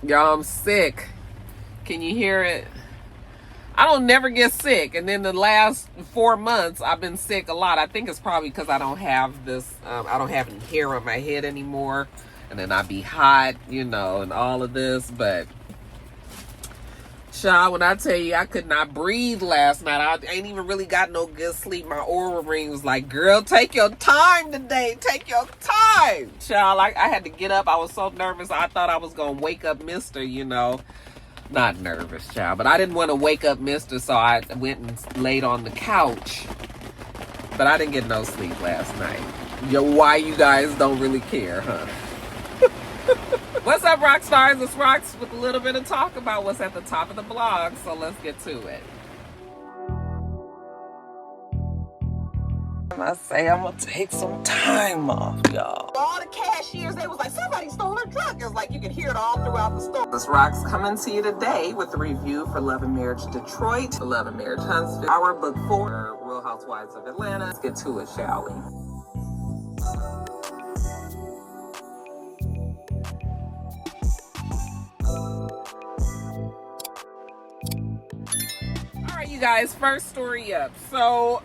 Y'all, I'm sick. Can you hear it? I don't never get sick, and then the last 4 months I've been sick a lot. I think it's probably because I don't have this. I don't have any hair on my head anymore, and then I be hot, you know, and all of this. But child, when I tell you I could not breathe last night, I ain't even really got no good sleep. My aura ring was like, "Girl, take your time today. Take your time." Child, I had to get up. I was so nervous. I thought I was gonna wake up Mister, you know. Not nervous, child, but I didn't want to wake up Mister, so I went and laid on the couch. But I didn't get no sleep last night. Yo, why you guys don't really care, huh? What's up, Roxstars? It's Rox with a little bit of talk about what's at the top of the blog, so let's get to it. I say I'm gonna take some time off, y'all. All the cashiers, they was like, somebody stole her truck. It was like you could hear it all throughout the store. This Rox coming to you today with a review for Love and Marriage Detroit, Love and Marriage Huntsville, our book 4, Real Housewives of Atlanta. Let's get to it, shall we? You guys, first story up. So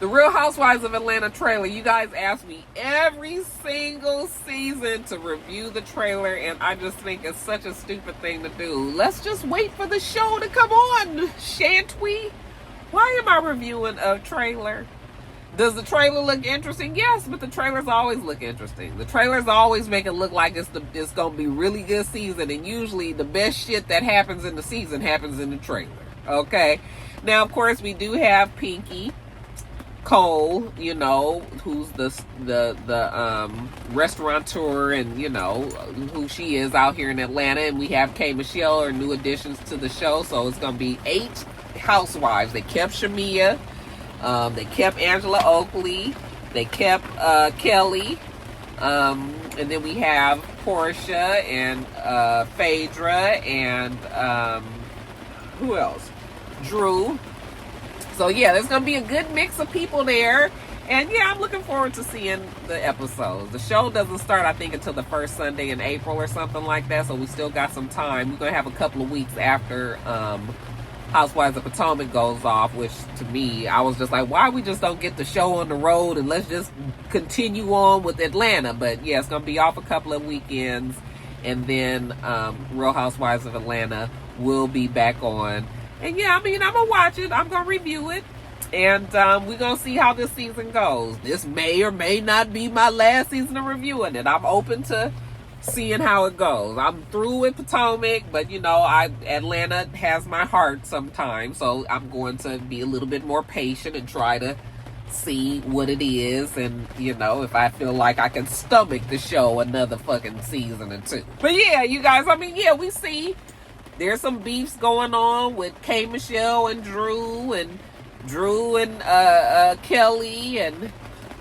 the Real Housewives of Atlanta trailer. You guys ask me every single season to review the trailer, and I just think it's such a stupid thing to do. Let's just wait for the show to come on, shan't we? Why am I reviewing a trailer? Does the trailer look interesting? Yes, but the trailers always look interesting. The trailers always make it look like it's gonna be really good season, and usually the best shit that happens in the season happens in the trailer. Okay, now of course we do have Pinky Cole, you know, who's the restaurateur, and you know who she is out here in Atlanta, and we have K Michelle, or new additions to the show. So it's gonna be 8 housewives. They kept Shamia, they kept Angela Oakley, they kept Kelly, and then we have Portia and Phaedra and who else? Drew. So yeah, there's gonna be a good mix of people there, and yeah, I'm looking forward to seeing the episodes. The show doesn't start, I think, until the first Sunday in April or something like that, so we still got some time. We're gonna have a couple of weeks after Housewives of Potomac goes off, which to me, I was just like, why we just don't get the show on the road and let's just continue on with Atlanta. But yeah, it's gonna be off a couple of weekends, and then Real Housewives of Atlanta will be back on. And yeah, I mean, I'm gonna watch it, I'm gonna review it, and we're gonna see how this season goes. This may or may not be my last season of reviewing it. I'm open to seeing how it goes. I'm through with Potomac, but you know, Atlanta has my heart sometimes, so I'm going to be a little bit more patient and try to see what it is, and you know, if I feel like I can stomach the show another fucking season or two. But yeah, you guys, I mean, yeah, we see there's some beefs going on with K Michelle and Drew and Kelly, and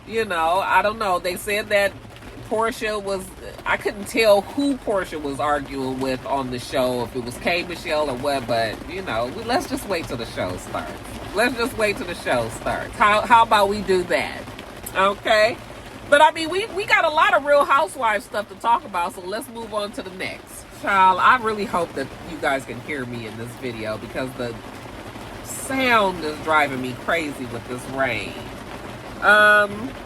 you know, I don't know. They said that Portia was, I couldn't tell who Portia was arguing with on the show, if it was K Michelle or what, but you know, let's just wait till the show starts. Let's just wait till the show starts. How about we do that? Okay? But I mean, we got a lot of Real Housewives stuff to talk about, so let's move on to the next. Child, I really hope that you guys can hear me in this video, because the sound is driving me crazy with this rain.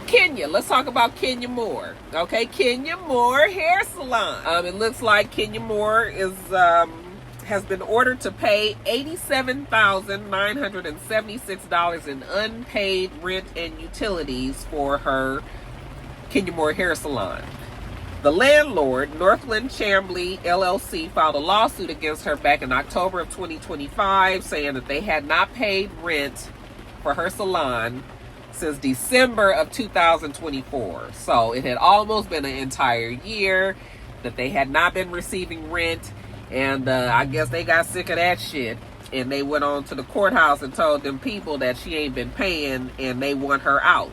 Kenya, let's talk about Kenya Moore. Okay, Kenya Moore Hair Salon. It looks like Kenya Moore is has been ordered to pay $87,976 in unpaid rent and utilities for her Kenya Moore Hair Salon. The landlord, Northland Chambly LLC, filed a lawsuit against her back in October of 2025, saying that they had not paid rent for her salon since December of 2024. So it had almost been an entire year that they had not been receiving rent, and I guess they got sick of that shit, and they went on to the courthouse and told them people that she ain't been paying, and they want her out.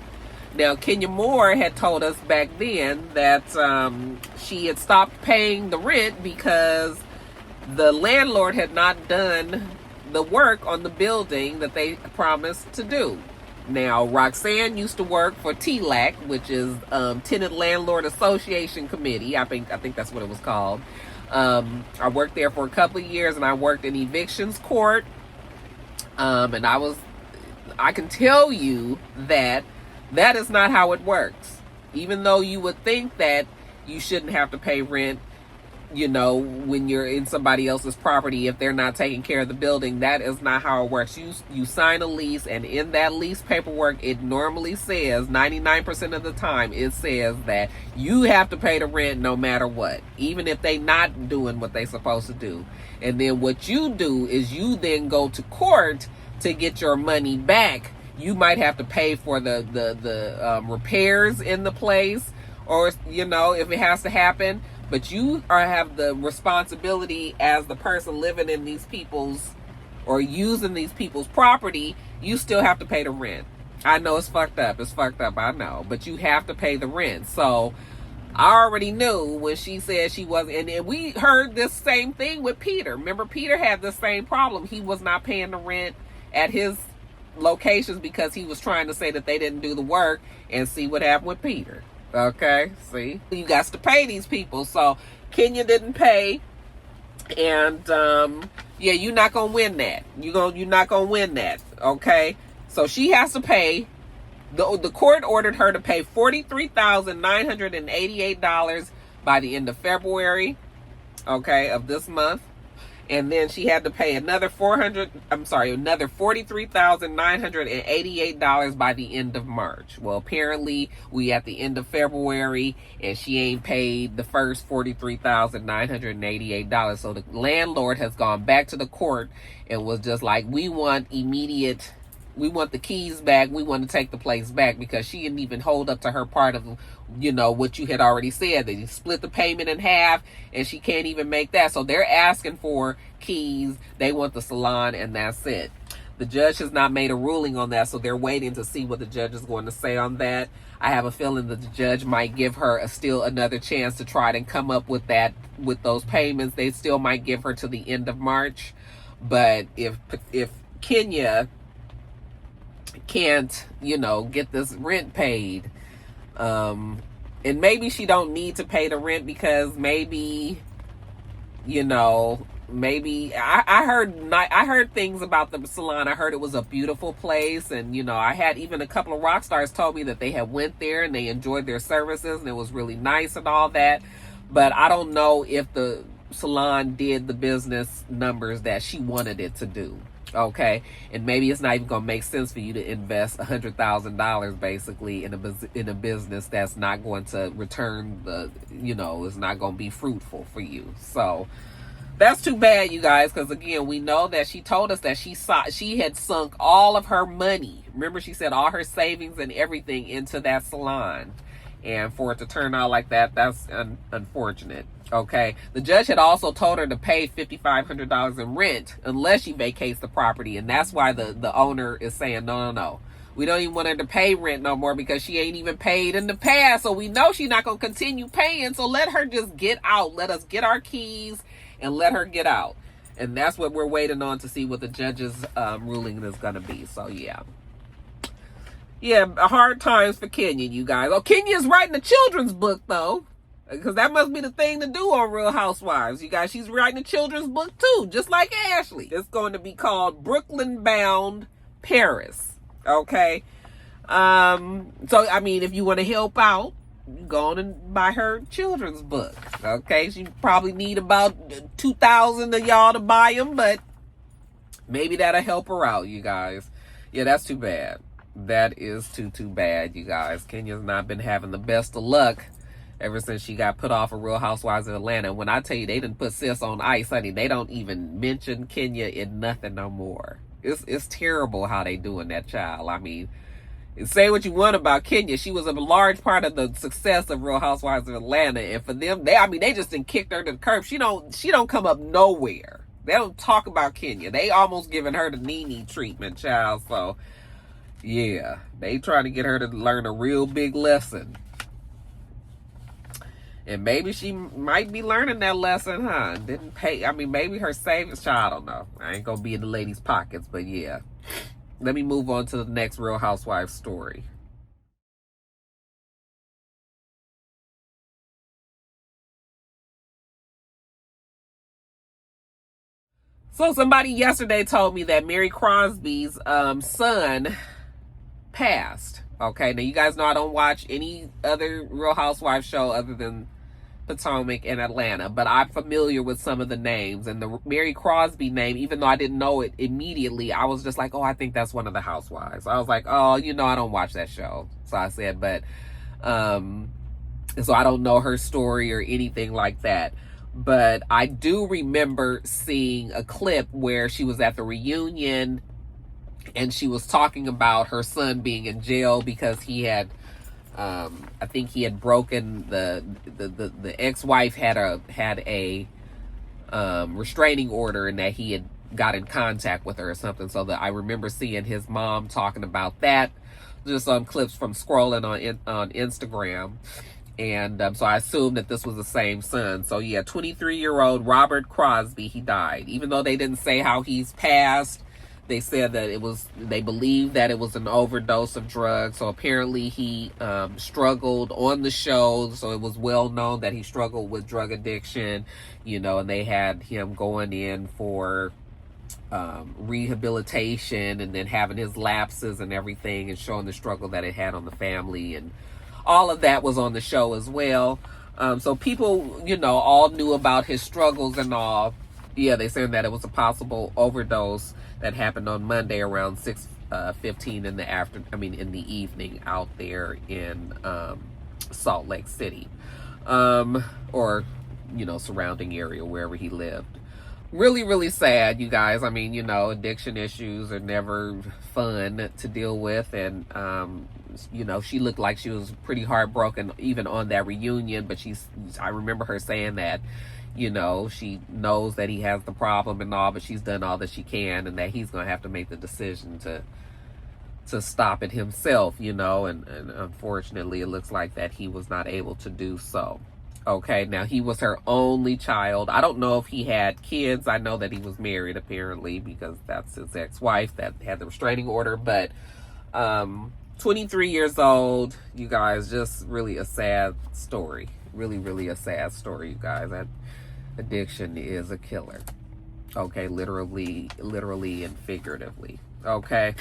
Now, Kenya Moore had told us back then that she had stopped paying the rent because the landlord had not done the work on the building that they promised to do. Now, Roxanne used to work for TLAC, which is Tenant Landlord Association Committee. I think that's what it was called. I worked there for a couple of years, and I worked in evictions court. And I can tell you that is not how it works. Even though you would think that you shouldn't have to pay rent, you know, when you're in somebody else's property, if they're not taking care of the building, that is not how it works. You sign a lease, and in that lease paperwork, it normally says, 99% of the time, it says that you have to pay the rent no matter what, even if they not doing what they supposed to do. And then what you do is you then go to court to get your money back. You might have to pay for the repairs in the place, or, you know, if it has to happen. But you have the responsibility as the person living in these people's or using these people's property. You still have to pay the rent. I know it's fucked up. It's fucked up, I know. But you have to pay the rent. So I already knew when she said she wasn't. And we heard this same thing with Peter. Remember, Peter had the same problem. He was not paying the rent at his locations because he was trying to say that they didn't do the work. And see what happened with Peter. Okay, see, you got to pay these people. So Kenya didn't pay, and yeah, you're not gonna win that. You're not gonna win that. Okay, so she has to pay. The court ordered her to pay $43,988 by the end of February. Okay, of this month. And then she had to pay another $43,988 by the end of March. Well, apparently we at the end of February, and she ain't paid the first $43,988. So the landlord has gone back to the court and was just like, we want the keys back. We want to take the place back, because she didn't even hold up to her part of, you know, what you had already said, that you split the payment in half, and she can't even make that. So they're asking for keys. They want the salon, and that's it. The judge has not made a ruling on that, so they're waiting to see what the judge is going to say on that. I have a feeling that the judge might give her still another chance to try to come up with those payments. They still might give her to the end of March. But if Kenya can't, you know, get this rent paid, and maybe she don't need to pay the rent, because maybe, you know, maybe I heard things about the salon. I heard it was a beautiful place, and, you know, I had even a couple of rock stars told me that they had went there and they enjoyed their services and it was really nice and all that. But I don't know if the salon did the business numbers that she wanted it to do. Okay, and maybe it's not even gonna make sense for you to invest $100,000 basically in a business that's not going to return it's not gonna be fruitful for you. So that's too bad, you guys, because again, we know that she told us that she had sunk all of her money. Remember, she said all her savings and everything into that salon, and for it to turn out like that, that's unfortunate. Okay, the judge had also told her to pay $5,500 in rent unless she vacates the property, and that's why the owner is saying no, we don't even want her to pay rent no more, because she ain't even paid in the past, so we know she's not going to continue paying. So let her just get out. Let us get our keys and let her get out. And that's what we're waiting on, to see what the judge's ruling is going to be. So yeah, hard times for Kenya, you guys. Oh, Kenya's writing a children's book though, because that must be the thing to do on Real Housewives, you guys. She's writing a children's book too, just like Ashley. It's going to be called Brooklyn Bound Paris. Okay. So I mean, if you want to help out, go on and buy her children's book. Okay. She probably need about 2,000 of y'all to buy them, but maybe that'll help her out, you guys. Yeah, that's too bad. That is too bad, you guys. Kenya's not been having the best of luck ever since she got put off of Real Housewives of Atlanta. When I tell you they didn't put sis on ice, honey, they don't even mention Kenya in nothing no more. It's terrible how they doing that child. I mean, say what you want about Kenya, she was a large part of the success of Real Housewives of Atlanta, and for them, they just didn't kick her to the curb. She don't come up nowhere. They don't talk about Kenya. They almost giving her the Nene treatment, child. So yeah, they trying to get her to learn a real big lesson. And maybe she might be learning that lesson, huh? Didn't pay. I mean, maybe her savings child, I don't know. I ain't gonna be in the lady's pockets, but yeah. let me move on to the next Real Housewives story. So somebody yesterday told me that Mary Crosby's son passed. Okay, now you guys know I don't watch any other Real Housewives show other than Potomac and Atlanta, but I'm familiar with some of the names. And the Mary Crosby name, even though I didn't know it immediately, I was just like, oh, I think that's one of the housewives. I was like, oh, you know, I don't watch that show. So I said, but so I don't know her story or anything like that. But I do remember seeing a clip where she was at the reunion and she was talking about her son being in jail because he had, I think he had broken the ex-wife had a restraining order, and that he had got in contact with her or something. So that I remember seeing his mom talking about that, just on clips from scrolling on Instagram. And so I assumed that this was the same son. So yeah, 23-year-old Robert Crosby, he died. Even though they didn't say how he's passed, they said that they believed that it was an overdose of drugs. So apparently he struggled on the show. So it was well known that he struggled with drug addiction, you know, and they had him going in for rehabilitation, and then having his lapses and everything, and showing the struggle that it had on the family, and all of that was on the show as well. So people, you know, all knew about his struggles and all. Yeah, they said that it was a possible overdose that happened on Monday around 6:15 in the evening out there in Salt Lake City, or, you know, surrounding area wherever he lived. Really, really sad, you guys. I mean, you know, addiction issues are never fun to deal with. And, you know, she looked like she was pretty heartbroken even on that reunion. But I remember her saying that, you know, she knows that he has the problem and all, but she's done all that she can, and that he's going to have to make the decision to stop it himself, you know. And unfortunately, it looks like that he was not able to do so. Okay, now he was her only child. I don't know if he had kids. I know that he was married, apparently, because that's his ex-wife that had the restraining order. But 23 years old, you guys, just really a sad story. Really, really a sad story, you guys. That addiction is a killer. Okay, literally and figuratively. Okay.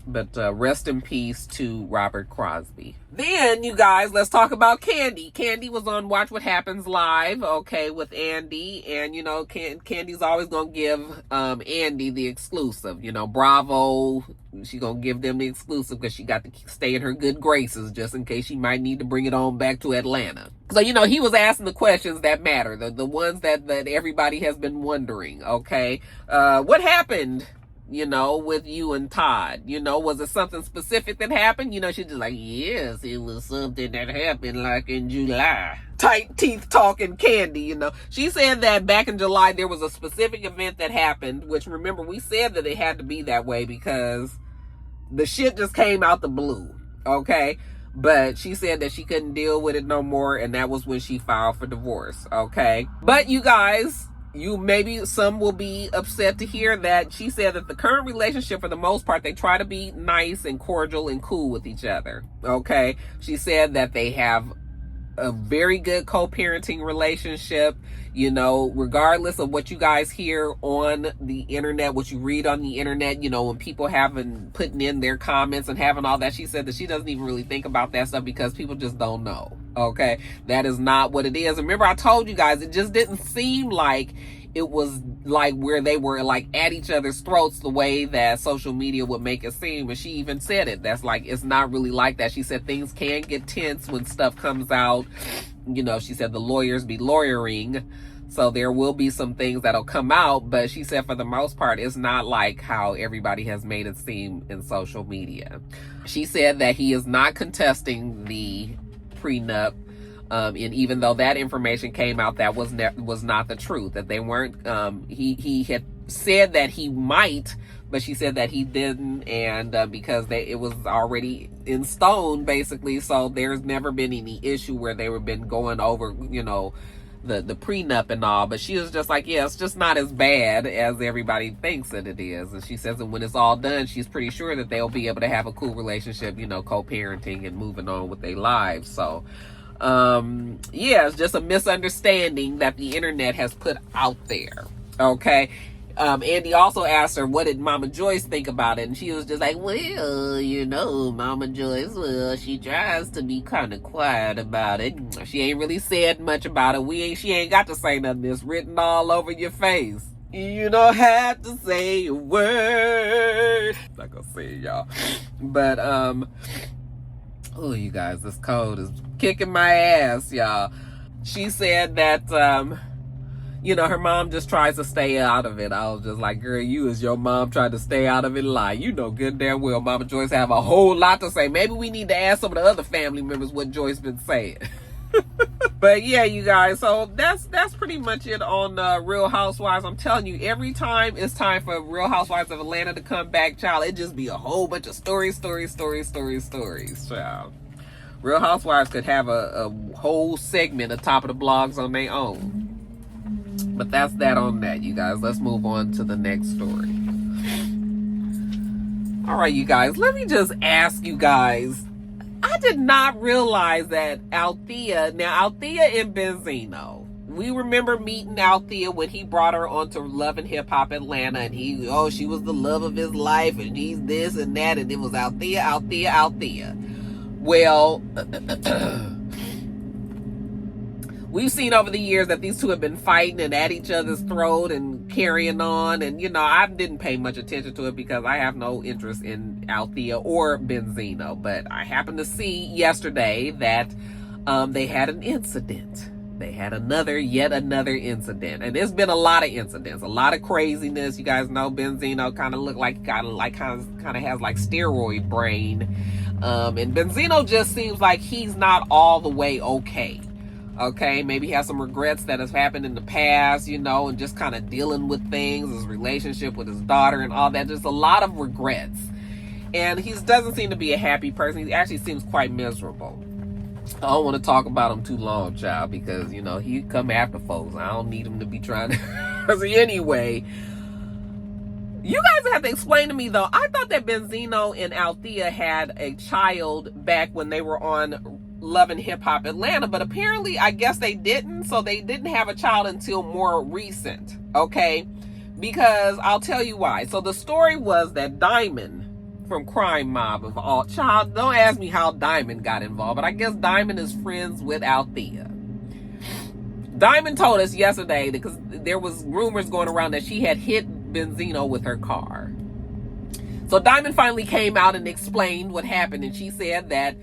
But rest in peace to Robert Crosby. Then, you guys, let's talk about Kandi. Kandi was on Watch What Happens Live, okay, with Andy. And, you know, Kandi's always going to give Andy the exclusive. You know, Bravo, she going to give them the exclusive because she got to stay in her good graces just in case she might need to bring it on back to Atlanta. So, you know, he was asking the questions that matter, the ones that everybody has been wondering, okay? What happened, you know, with you and Todd? You know, was it something specific that happened? You know, she's just like, yes, it was something that happened like in July. Tight teeth talking Kandi, you know. She said that back in July there was a specific event that happened, which, remember, we said that it had to be that way because the shit just came out the blue, okay? But she said that she couldn't deal with it no more, and that was when she filed for divorce, okay? But you guys, maybe some will be upset to hear that she said that the current relationship, for the most part, they try to be nice and cordial and cool with each other, okay? She said that they have a very good co-parenting relationship, you know, regardless of what you guys hear on the internet, what you read on the internet, you know, when people putting in their comments and having all that. She said that she doesn't even really think about that stuff because people just don't know, okay? That is not what it is. Remember, I told you guys, it just didn't seem like it was like where they were like at each other's throats the way that social media would make it seem. And she even said it. That's like, it's not really like that. She said things can get tense when stuff comes out. You know, she said the lawyers be lawyering. So there will be some things that'll come out. But she said for the most part, it's not like how everybody has made it seem in social media. She said that he is not contesting the prenup. And even though that information came out, that was not the truth, that they weren't, he had said that he might, but she said that he didn't, and because it was already in stone, basically, so there's never been any issue where they were been going over, you know, the prenup and all, but she was just like, yeah, it's just not as bad as everybody thinks that it is. And she says that when it's all done, she's pretty sure that they'll be able to have a cool relationship, you know, co-parenting and moving on with their lives. So yeah, it's just a misunderstanding that the internet has put out there. Okay. Andy also asked her, what did Mama Joyce think about it? And she was just like, well, you know, Mama Joyce, well, she tries to be kind of quiet about it. She ain't really said much about it. She ain't got to say nothing. It's written all over your face. You don't have to say a word. I'm not gonna say it, y'all. But, oh, you guys, this cold is kicking my ass, y'all. She said that, you know, her mom just tries to stay out of it. I was just like, girl, you as your mom tried to stay out of it lie. You know good damn well Mama Joyce have a whole lot to say. Maybe we need to ask some of the other family members what Joyce been saying. But yeah, you guys, so that's pretty much it on Real Housewives. I'm telling you, every time it's time for Real Housewives of Atlanta to come back, child, it just be a whole bunch of stories, child. Real Housewives could have a whole segment at the top of the blogs on their own. But that's that on that, you guys. Let's move on to the next story. All right, you guys, let me just ask you guys. I did not realize that Althea and Benzino, we remember meeting Althea when he brought her onto Love and Hip Hop Atlanta, and she was the love of his life, and he's this and that, and it was Althea. Well, we've seen over the years that these two have been fighting and at each other's throat and carrying on. And, you know, I didn't pay much attention to it because I have no interest in Althea or Benzino. But I happened to see yesterday that they had an incident. They had yet another incident. And there's been a lot of incidents, a lot of craziness. You guys know Benzino kind of look like, kind of has like steroid brain. And Benzino just seems like he's not all the way okay. Okay, maybe he has some regrets that has happened in the past, you know, and just kind of dealing with things, his relationship with his daughter and all that. Just a lot of regrets. And he doesn't seem to be a happy person. He actually seems quite miserable. I don't want to talk about him too long, child, because, you know, he come after folks. I don't need him to be trying to... Anyway, you guys have to explain to me, though. I thought that Benzino and Althea had a child back when they were on Love and Hip Hop Atlanta, but apparently I guess they didn't. So they didn't have a child until more recent, okay? Because I'll tell you why. So the story was that Diamond from Crime Mob of all, child, don't ask me how Diamond got involved, but I guess Diamond is friends with Althea. Diamond told us yesterday, because there was rumors going around that she had hit Benzino with her car. So Diamond finally came out and explained what happened, and she said that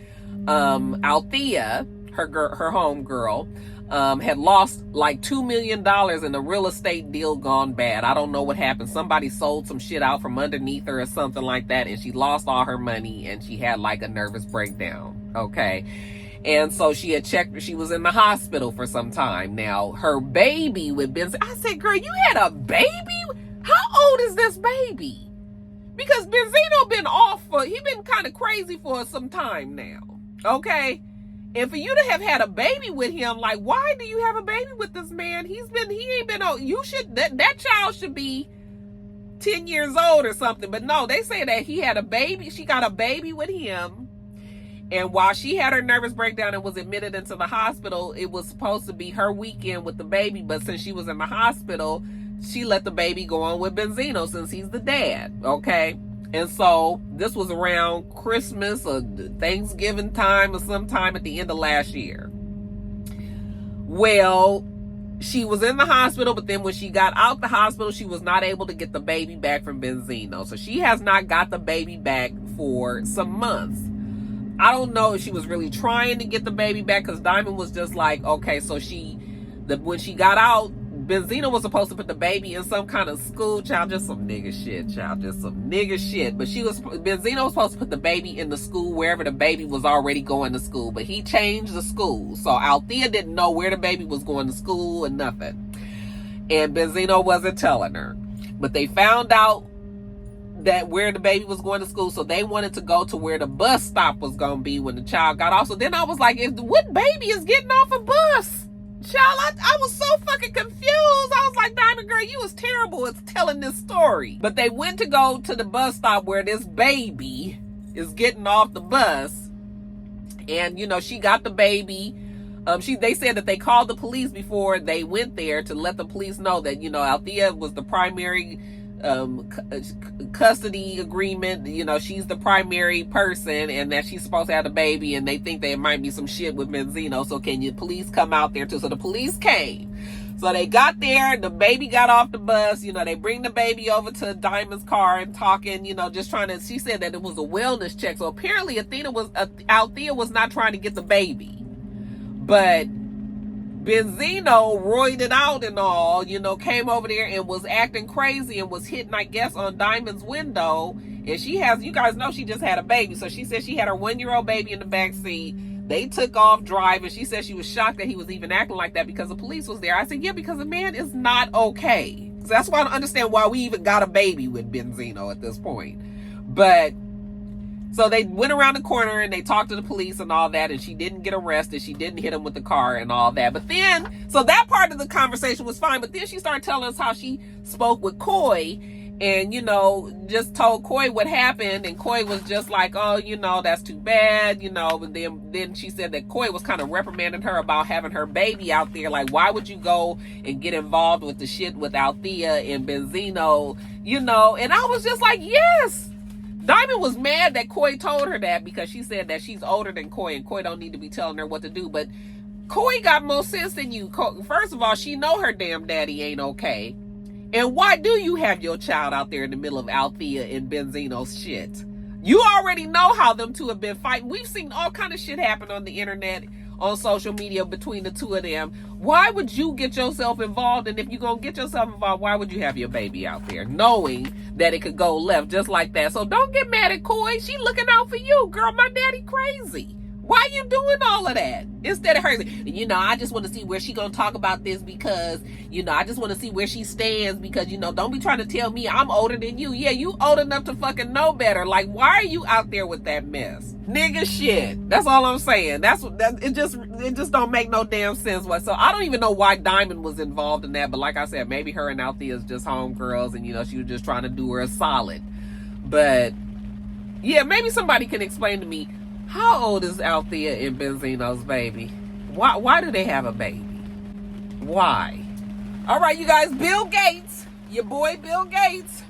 Althea, her home girl, had lost like $2 million in a real estate deal gone bad. I don't know what happened. Somebody sold some shit out from underneath her or something like that, and she lost all her money, and she had like a nervous breakdown. Okay. And so she had checked, she was in the hospital for some time. Now, her baby with Benzino, I said, girl, you had a baby? How old is this baby? Because Benzino been he been kind of crazy for some time now. Okay? And for you to have had a baby with him, like, why do you have a baby with this man? He ain't been old. That child should be 10 years old or something. But no, they say that he had a baby. She got a baby with him. And while she had her nervous breakdown and was admitted into the hospital, it was supposed to be her weekend with the baby. But since she was in the hospital, she let the baby go on with Benzino since he's the dad. Okay? And so this was around Christmas or Thanksgiving time or sometime at the end of last year. Well, she was in the hospital, but then when she got out the hospital, she was not able to get the baby back from Benzino. So she has not got the baby back for some months. I don't know if she was really trying to get the baby back, because Diamond was just like, okay, so when she got out, Benzino was supposed to put the baby in some kind of school, child, just some nigga shit, child, just some nigga shit. But Benzino was supposed to put the baby in the school wherever the baby was already going to school, but he changed the school. So Althea didn't know where the baby was going to school and nothing. And Benzino wasn't telling her. But they found out that where the baby was going to school, so they wanted to go to where the bus stop was going to be when the child got off. So then I was like, what baby is getting off a bus? Child, I was so fucking confused. I was like, Diamond girl, you was terrible at telling this story. But they went to go to the bus stop where this baby is getting off the bus. And, you know, she got the baby. They said that they called the police before they went there to let the police know that, you know, Althea was the primary custody agreement. You know, she's the primary person and that she's supposed to have the baby, and they think there might be some shit with Benzino. So can you police come out there too? So the police came. So they got there, the baby got off the bus, you know, they bring the baby over to Diamond's car and talking, you know, just trying to, she said that it was a wellness check. So apparently Althea was not trying to get the baby. But Benzino roided out and all, you know, came over there and was acting crazy and was hitting, I guess, on Diamond's window. And she has, you guys know she just had a baby. So she said she had her 1-year-old baby in the back seat. They took off driving. She said she was shocked that he was even acting like that because the police was there. I said, yeah, because a man is not okay. So that's why I don't understand why we even got a baby with Benzino at this point. But so they went around the corner and they talked to the police and all that, and she didn't get arrested. She didn't hit him with the car and all that. But then, so that part of the conversation was fine. But then she started telling us how she spoke with Coy and, you know, just told Coy what happened. And Coy was just like, oh, you know, that's too bad, you know. And then she said that Coy was kind of reprimanding her about having her baby out there. Like, why would you go and get involved with the shit with Althea and Benzino, you know? And I was just like, yes. Diamond was mad that Coy told her that because she said that she's older than Coy and Coy don't need to be telling her what to do. But Coy got more sense than you. First of all, she know her damn daddy ain't okay. And why do you have your child out there in the middle of Althea and Benzino's shit? You already know how them two have been fighting. We've seen all kind of shit happen on the internet, on social media between the two of them. Why would you get yourself involved? And if you're going to get yourself involved, why would you have your baby out there knowing that it could go left just like that? So don't get mad at Coy. She looking out for you. Girl, my daddy crazy. Why you doing all of that? Instead of her, you know, I just want to see where she going to talk about this because, you know, I just want to see where she stands because, you know, don't be trying to tell me I'm older than you. Yeah, you old enough to fucking know better. Like, why are you out there with that mess? Nigga shit. That's all I'm saying. It just don't make no damn sense. So I don't even know why Diamond was involved in that. But like I said, maybe her and Althea is just homegirls and, you know, she was just trying to do her a solid. But yeah, maybe somebody can explain to me, how old is Althea and Benzino's baby? Why do they have a baby? Why? All right, you guys, Bill Gates, your boy Bill Gates.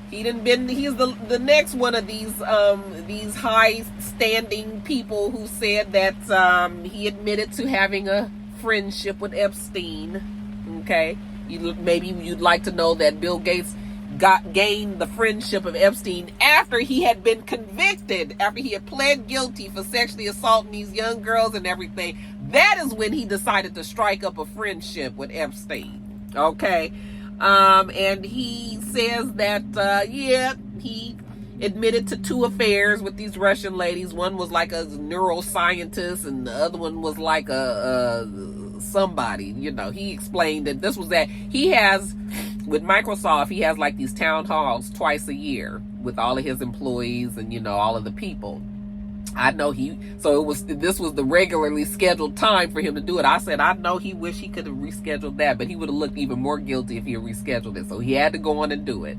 He's the next one of these high standing people who said that he admitted to having a friendship with Epstein. Okay, maybe you'd like to know that Bill Gates gained the friendship of Epstein after he had been convicted, after he had pled guilty for sexually assaulting these young girls and everything. That is when he decided to strike up a friendship with Epstein. Okay. And he says that, yeah, he admitted to 2 affairs with these Russian ladies. One was like a neuroscientist and the other one was like a somebody, you know. He explained that this was that he has, with Microsoft, he has like these town halls twice a year with all of his employees and, you know, all of the people. I know this was the regularly scheduled time for him to do it. I said, I know he wish he could have rescheduled that, but he would have looked even more guilty if he had rescheduled it. So he had to go on and do it.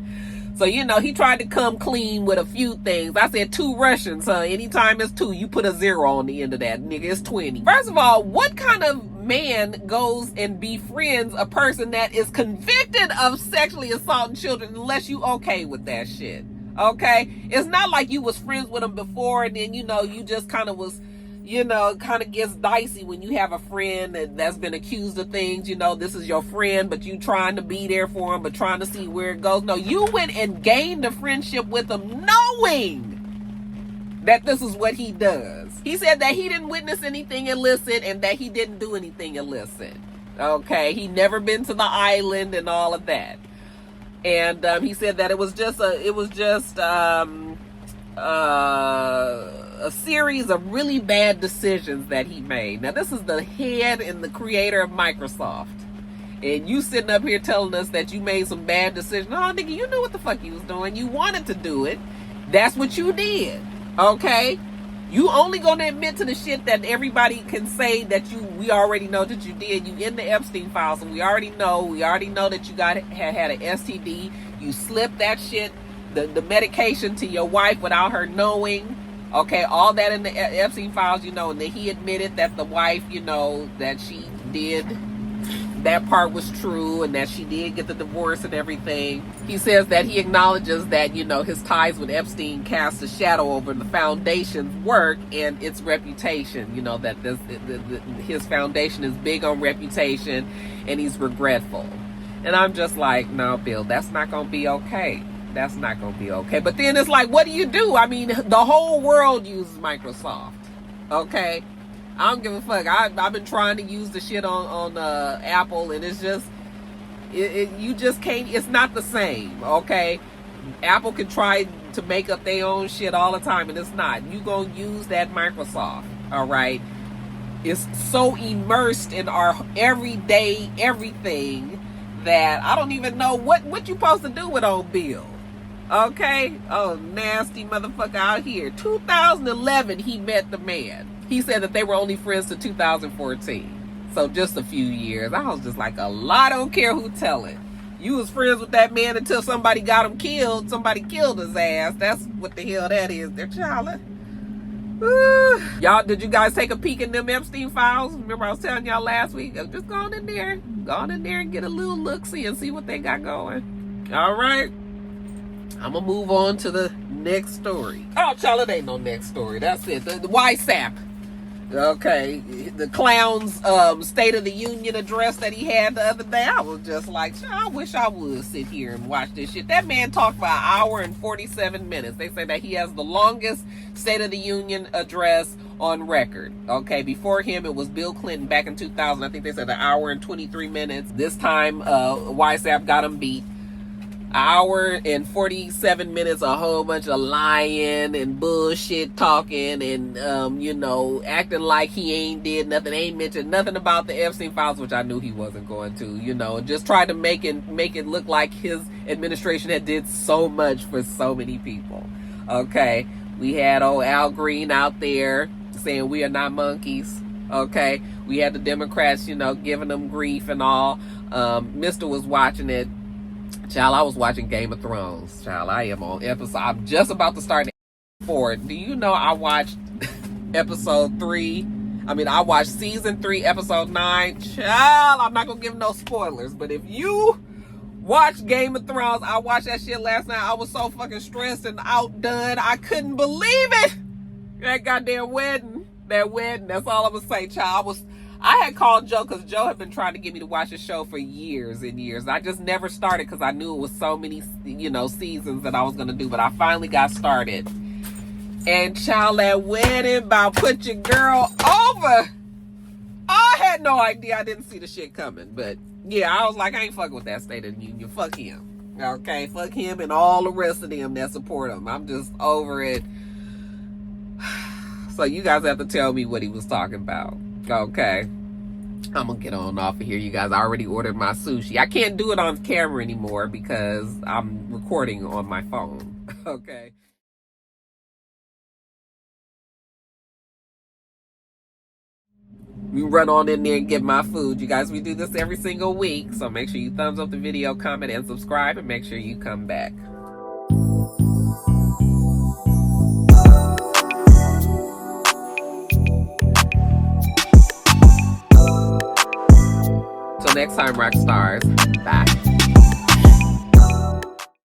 So, you know, he tried to come clean with a few things. I said 2 Russians, huh? Anytime it's 2, you put a 0 on the end of that, nigga. It's 20. First of all, what kind of man goes and befriends a person that is convicted of sexually assaulting children unless you okay with that shit? Okay? It's not like you was friends with them before and then, you know, you just kind of was, you know, kind of gets dicey when you have a friend that's been accused of things. You know, this is your friend, but you trying to be there for him, but trying to see where it goes. No, you went and gained a friendship with him knowing that this is what he does. He said that he didn't witness anything illicit and that he didn't do anything illicit. Okay? He never been to the island and all of that. And he said that it was just a series of really bad decisions that he made. Now, this is the head and the creator of Microsoft. And you sitting up here telling us that you made some bad decisions. No, nigga, you knew what the fuck you was doing. You wanted to do it. That's what you did. Okay? You only gonna admit to the shit that everybody can say that we already know that you did. You in the Epstein files, and we already know that you had an STD. You slipped that shit, the medication to your wife without her knowing. Okay, all that in the Epstein files, and then he admitted that the wife, that she did, that part was true, and that she did get the divorce and everything. He says that he acknowledges that, his ties with Epstein cast a shadow over the foundation's work and its reputation, that his foundation is big on reputation, and he's regretful. And I'm just like, no, Bill, that's not going to be okay. That's not going to be okay. But then it's like, what do you do? I mean, the whole world uses Microsoft, okay? I don't give a fuck. I've been trying to use the shit on Apple, and it's just, you just can't, it's not the same, okay? Apple can try to make up their own shit all the time, and it's not. You gonna use that Microsoft, all right? It's so immersed in our everyday everything that I don't even know what you supposed to do with old Bill, okay? Oh, nasty motherfucker out here. 2011, he met the man. He said that they were only friends to 2014. So just a few years. I was just like, I don't care who tell it. You was friends with that man until somebody got him killed. Somebody killed his ass. That's what the hell that is. They're child. Y'all, did you guys take a peek in them Epstein files? Remember I was telling y'all last week? Just go on in there. Go on in there and get a little look-see and see what they got going. All right. I'm going to move on to the next story. Oh, child, it ain't no next story. That's it. The WhatsApp. Okay, the clown's State of the Union address that he had the other day, I was just like, I wish I would sit here and watch this shit. That man talked for an hour and 47 minutes. They say that he has the longest State of the Union address on record. Okay, before him, it was Bill Clinton back in 2000. I think they said an hour and 23 minutes. This time, WhatsApp got him beat. Hour and 47 minutes, a whole bunch of lying and bullshit talking and, acting like he ain't did nothing, ain't mentioned nothing about the Epstein files, which I knew he wasn't going to, just tried to make it look like his administration had did so much for so many people. Okay. We had old Al Green out there saying we are not monkeys. Okay. We had the Democrats, giving them grief and all. Mr. was watching it. Child, I was watching Game of Thrones. Child, I am on episode. I'm just about to start 4. Do you know I watched episode 3? I watched season 3, episode 9. Child, I'm not gonna give no spoilers, but if you watch Game of Thrones, I watched that shit last night. I was so fucking stressed and outdone. I couldn't believe it. That goddamn wedding. That's all I'm gonna say, child. I had called Joe because Joe had been trying to get me to watch the show for years and years. I just never started because I knew it was so many, seasons that I was going to do. But I finally got started. And child, that wedding about put your girl over. I had no idea. I didn't see the shit coming. But yeah, I was like, I ain't fucking with that State of the Union. Fuck him. Okay, fuck him and all the rest of them that support him. I'm just over it. So you guys have to tell me what he was talking about. Okay, I'm gonna get on off of here, you guys. I already ordered my sushi. I can't do it on camera anymore because I'm recording on my phone. Okay. We run on in there and get my food. You guys, we do this every single week. So make sure you thumbs up the video, comment, and subscribe, and make sure you come back. Next time, Roxstars. Bye.